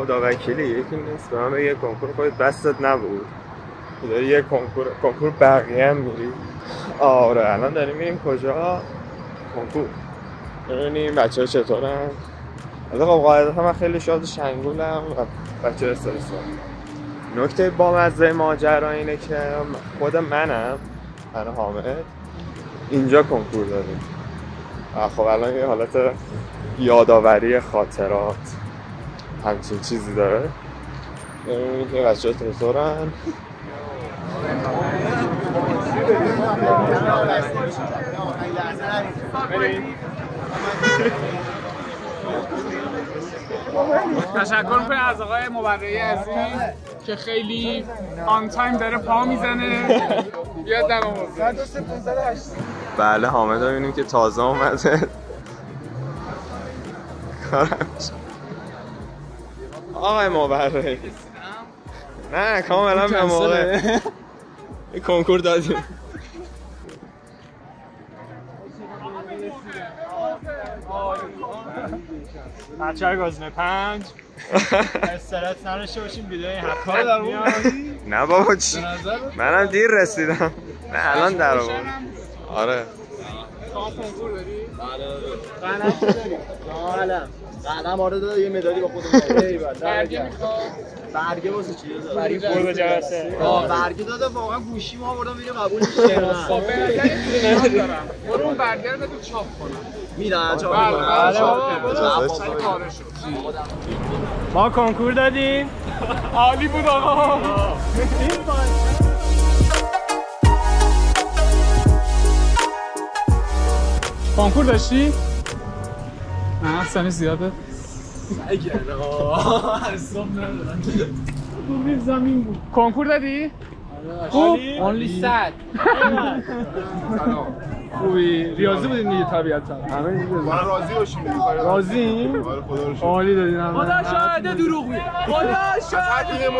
خدا وکیلی یکی نیست به من بگه کنکور خودت دستت نبود داری یه کنکور بقیه هم میری. آره الان داریم میریم کجا؟ کنکور ببینیم بچه ها چطورن. خب قاعدتا من خیلی شاد شنگولم و بچه استرسم. نکته بامزه ماجرا اینه که خود من حامد اینجا کنکور داریم. خب الان یه حالت یادآوری خاطرات همچین چیزی داره. ببینیم که بچه ها چطورن. تشکر می‌کنم از آقای مبرعی عزیز که خیلی آن تایم داره پا میزنه. بیاد دم آموزه. بله حامد رو ببینیم که تازه اومده. آقای مبرعی نه کاملا به موقع کنکور دادیم. بچه‌ها گزینه 5 استرس نداشته باشیم بیدای حقا میاد. نه بابا چی؟ منم دیر رسیدم. نه الان در آورد. آره کنکور داری؟ بله قلم آره داده یه مدالی با خودم برگه میخواد؟ برگه واسه چیه داده؟ برگه فرو جلسه برگه داده واقعا گوشی ما آوردم میگه قبول میشه. خب به نظر نیاز دارم برو اون برگه رو بده چاپ کنم. میرن چاپ کنم. ما کنکور دادیم. عالی بود آقا. کنکور داشتی؟ نه سنی زیاده. اگر حساب ندارم. روی زمین بود. کنکور دادی؟ خوب؟ only sad. خوبی ریاضی بودیم دیگه طبیعتا. همه من راضی باشیم دیگه. راضییم؟ عالی دادین. خدا شاهده دروغ میگه. خدا شاهده.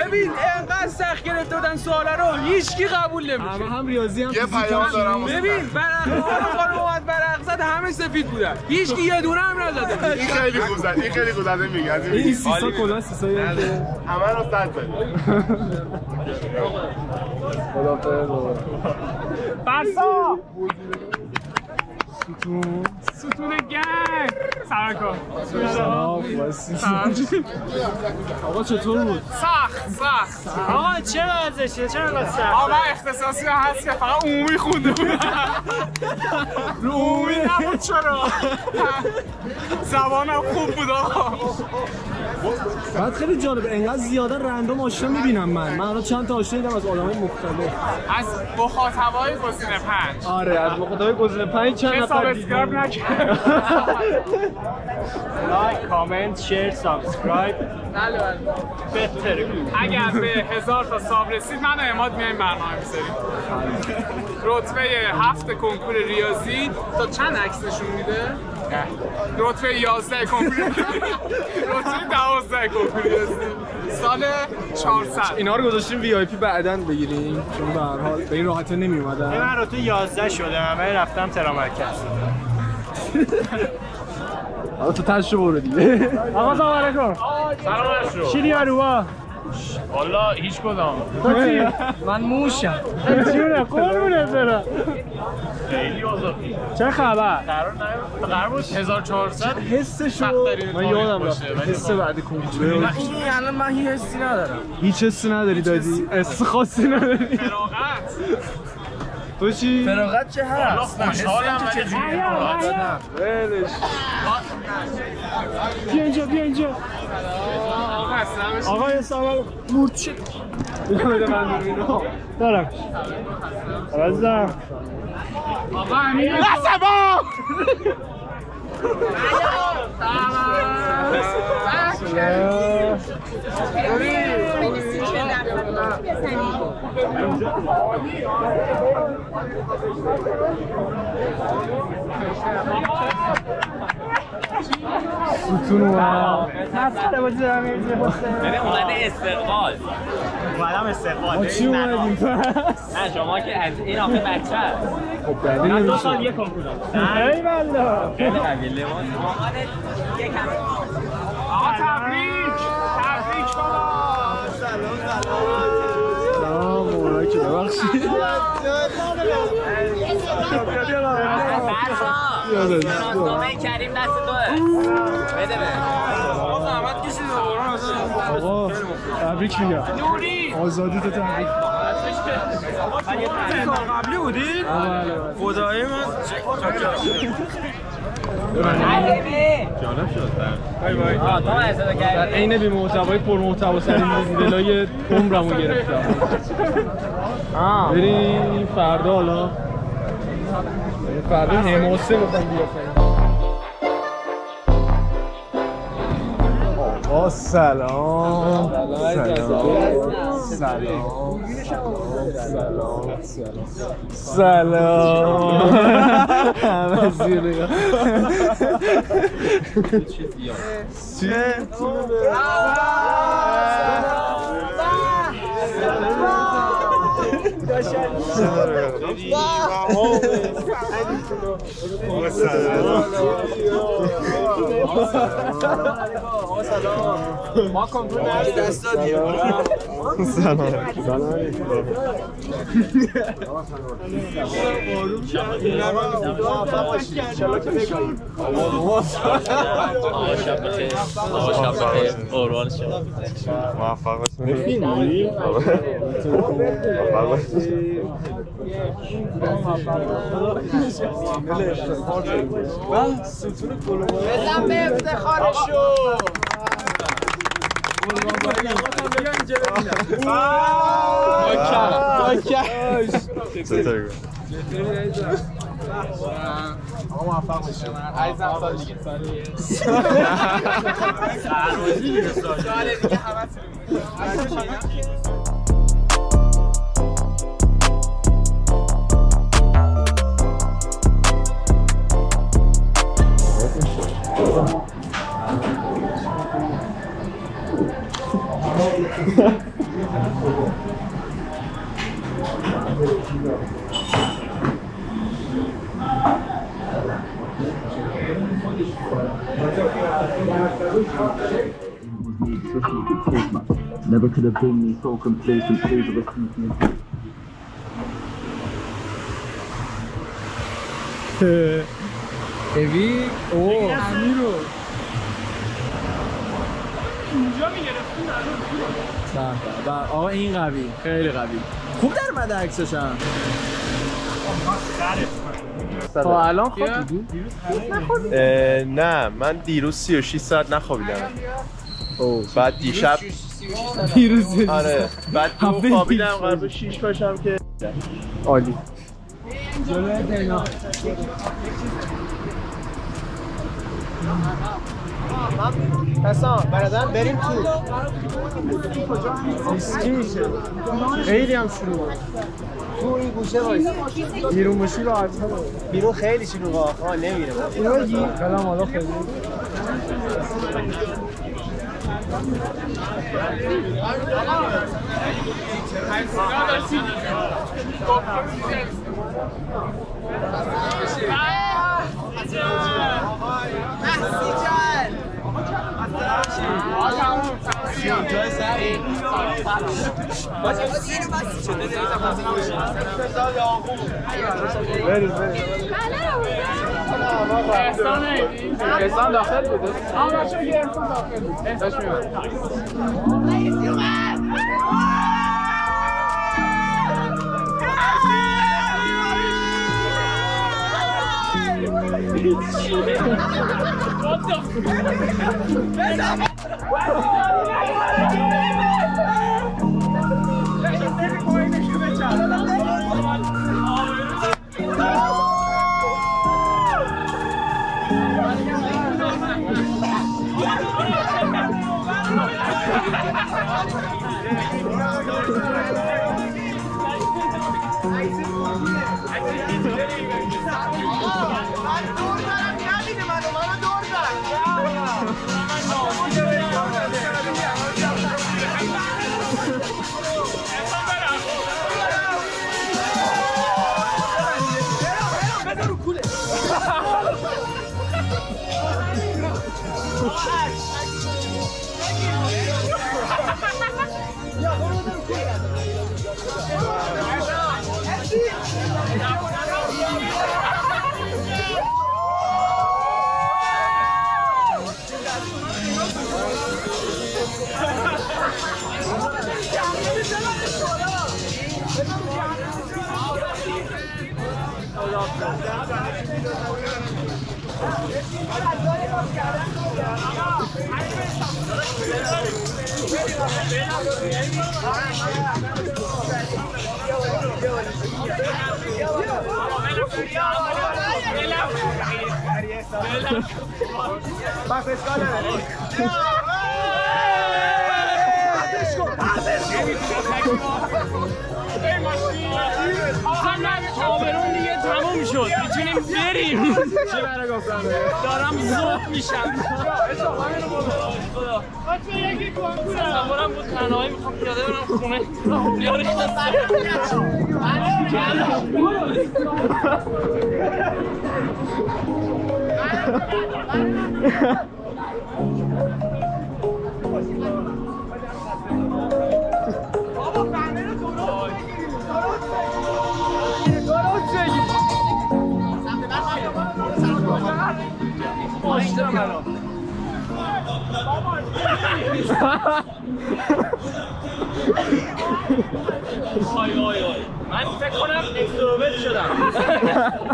ببین اینقدر سخت گرفته بودن سوالا رو هیچکی قبول نمیشه. هم ریاضی هم یه پیام دارم. ببین برق اومد برق زد همه سفید بودن. هیچکی یه دونه هم نزده. این خیلی خوب زد. این خیلی خوب زد میگه. این سیسا کلا سیسایی که همه رو صد زد. خدافظ. برسا ستون گنگ سرکن. آقا چطور بود؟ سخت آقا چه وضعشه؟ چرا انقدر سخت؟ آقا اختصاصی هست که فقط عمومی خونده بود. رو عمومی نبود چرا؟ زبانم خوب بود آقا. بعد خیلی جالبه انقدر زیاده رندوم آشنا میبینم من الان چند تا آشنا دیدم از آدمای مختلف. از مخاطبای گزینه 5. آره از مخاطبای گزینه 5 چند نفر سابسکرایب نکرد. لایک کامنت شیر سابسکرایب. بله بهتره. اگر به 1000 تا ساب رسید من و عماد میایم برنامه میذاریم. رتبه 7 کنکور ریاضی تا چند عکس نشون میده؟ رتبه 11 کنکور رتبه 12 کنکور ریاضی سال 400. اینا رو گذاشتیم وی آی پی بعداً بگیریم چون به هر حال به این راحتی نمی اومدن. من رتبه 11 شدم. من رفتم ترا مرکز. آقا تو تاش برو دیگه. آقا سلام علیکم. سلام علیکم. چی دیاروا؟ والا هیچ کدام. من موشم. چونه قربونت برم. خیلی آزادی. چه خبر؟ قرار بود 1400 حسشو من یادم رفت. حس بعد کنکور. الان من هیچ حسی ندارم. هیچ حسی نداری دادی؟ حس خاصی نداری. فراغت. تو چی؟ فراغت چه هست؟ خوشحالم ولی چجوری ولش. بیا اینجا. آقا یه سوال مورچه. بده من ببینم. دارم. عزیزم. آقا همین نسبا. ستون اومد. مسخره بازی دارم یه ببین اومده استقبال. اومدم استقبال. ما چی اومدیم پس؟ نه شما که از این آخه بچه هست. خب دلیل من 2 نمیشه. سال یه کنکور دادم. ای والله. خیلی قویه لباس. آقا تبریک. سلام مبارکه ببخشید شناسنامه کریم دست توه بده به زحمت کشید آقا تبریک میگم آزادی تو تبریک قبلی بودی؟ خدایی من جالب شد در عین بی محتوای پر محتوا سرین دلای عمرمو گرفتم بریم فردا حالا فردا حماسه بخوام بیافتم آقا سلام سلام همه زیره ما کنکور دست دادیم موفق باشید. بزن به افتخارشو Never could have been so complacent, please receive me. اوی او امیرو اینجا میگرفتون آقا این قوی خیلی قوی خوب در اومده عکسش هم تا الان خوابیدی؟ نه من دیروز 36 ساعت نخوابیدم بعد دیشب دیروز آره بعد دو خوابیدم قرار 6 باشم که عالی حسام برادرم بریم تو چی میشه؟ خیلی هم شروع تو این گوشه وایس بیرون باشی راحت بیرون خیلی شلوغه آخه نمیره اینو بگی کلام حالا خیلی احسان داخل بود بچه بگیر احسان داخل بود داشت آبرون دیگه تموم شد میتونیم بریم چی برای گفتم دارم زوب میشم تصورم بود تنهایی میخوام پیاده برم خونه بیاری من فکر کنم اکستروورت شدم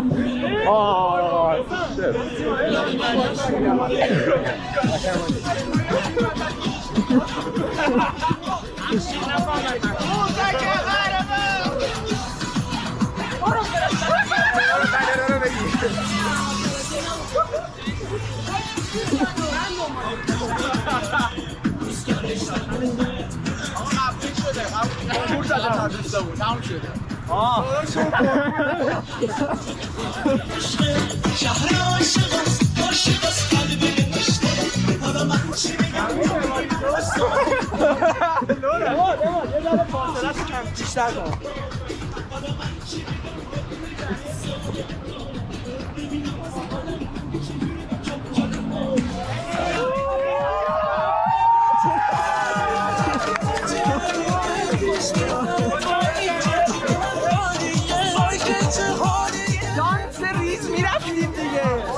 دانس ریز میرفتیم دیگه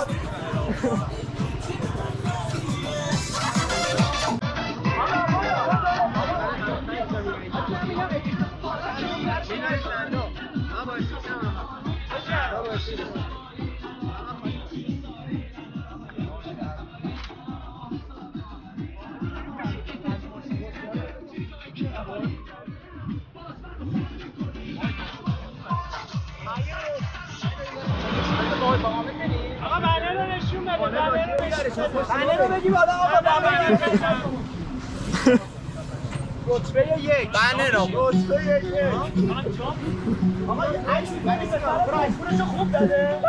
بنه رو بگی بالا آقا رتبه یک بنه رو رتبه یک آقا عکس بنه برو عکسشو خوب داده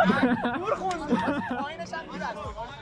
دور خونده پایینش هم